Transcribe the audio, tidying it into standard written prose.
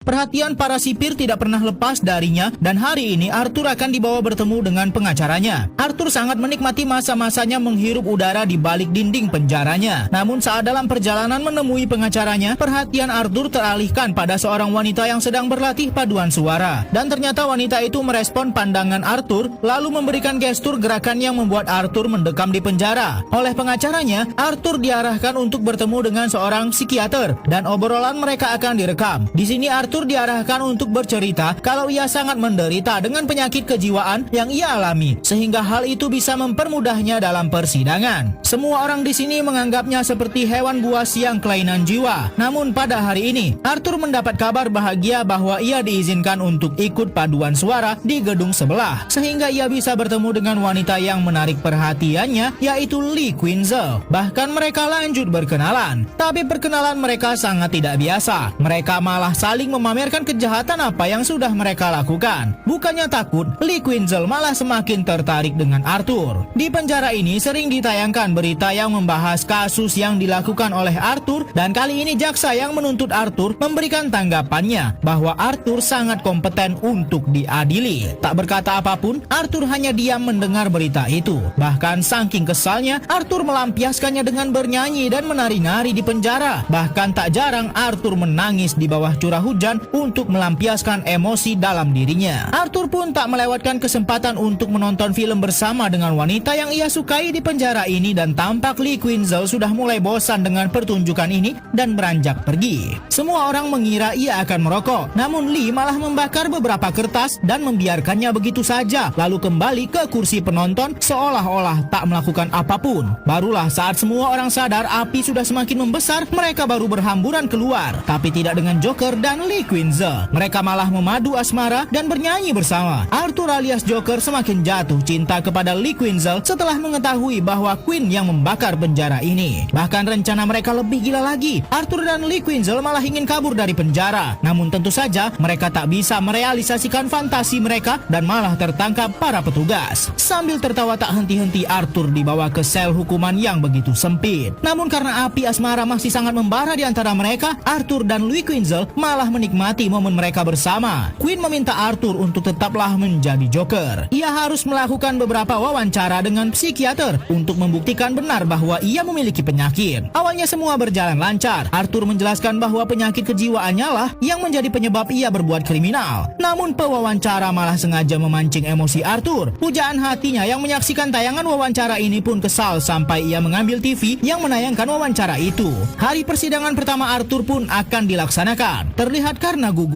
Perhatian para sipir tidak pernah lepas darinya dan hari ini Arthur akan dibawa bertemu dengan pengacaranya. Arthur sangat menikmati masa-masanya menghirup udara di balik dinding penjaranya. Namun saat dalam perjalanan menemui pengacaranya, perhatian Arthur teralihkan pada seorang wanita yang sedang berlatih paduan suara. Dan ternyata wanita itu merespon pandangan Arthur lalu memberikan gestur gerakan yang membuat Arthur mendekam di penjara. Oleh pengacaranya, Arthur diarahkan untuk bertemu dengan seorang psikiater dan obrolan mereka akan direkam. Di sini Arthur diarahkan untuk bercerita kalau ia sangat menderita dengan penyakit kejiwaan yang ia alami, sehingga hal itu bisa mempermudahnya dalam persidangan. Semua orang di sini menganggapnya seperti hewan buas yang kelainan jiwa. Namun pada hari ini, Arthur mendapat kabar bahagia bahwa ia diizinkan untuk ikut paduan suara di gedung sebelah, sehingga ia bisa bertemu dengan wanita yang menarik perhatiannya, yaitu Lee Quinzel. Bahkan mereka lanjut berkenalan. Tapi perkenalan mereka sangat tidak biasa. Mereka malah saling memamerkan kejahatan apa yang sudah mereka lakukan. Bukannya takut, Lee Quinzel malah semakin tertarik dengan Arthur. Di penjara ini sering ditayangkan berita yang membahas kasus yang dilakukan oleh Arthur, dan kali ini jaksa yang menuntut Arthur memberikan tanggapannya bahwa Arthur sangat kompeten untuk diadili. Tak berkata apapun, Arthur hanya diam mendengar berita itu. Bahkan saking kesalnya, Arthur melampiaskannya dengan bernyanyi dan menari-nari di penjara. Bahkan tak jarang Arthur menangis di bawah curah hujan untuk melampiaskan emosi dalam dirinya. Arthur pun tak melewatkan kesempatan untuk menonton film bersama dengan wanita yang ia sukai di penjara ini, dan tampak Lee Quinzel sudah mulai bosan dengan pertunjukan ini dan beranjak pergi. Semua orang mengira ia akan merokok, namun Lee malah membakar beberapa kertas dan membiarkannya begitu saja, lalu kembali ke kursi penonton seolah-olah tak melakukan apapun. Barulah saat semua orang sadar api sudah semakin membesar, mereka baru berhamburan keluar, tapi tidak dengan Joker dan Lee Quinzel. Mereka malah memadu asmara dan bernyanyi bersama. Arthur alias Joker semakin jatuh cinta kepada Lee Quinzel setelah mengetahui bahwa Queen yang membakar penjara ini. Bahkan rencana mereka lebih gila lagi. Arthur dan Lee Quinzel malah ingin kabur dari penjara. Namun tentu saja mereka tak bisa merealisasikan fantasi mereka dan malah tertangkap para petugas. Sambil tertawa tak henti-henti, Arthur dibawa ke sel hukuman yang begitu sempit. Namun karena api asmara masih sangat membara di antara mereka, Arthur dan Lee Quinzel malah menikmati momen mereka bersama. Queen meminta Arthur untuk tetaplah menjadi Joker. Ia harus melakukan beberapa wawancara dengan psikiater untuk membuktikan benar bahwa ia memiliki penyakit. Awalnya semua berjalan lancar. Arthur menjelaskan bahwa penyakit kejiwaannya lah yang menjadi penyebab ia berbuat kriminal. Namun pewawancara malah sengaja memancing emosi Arthur. Pujaan hatinya yang menyaksikan tayangan wawancara ini pun kesal sampai ia mengambil TV yang menayangkan wawancara itu. Hari persidangan pertama Arthur pun akan dilaksanakan. Terlihat karena gugup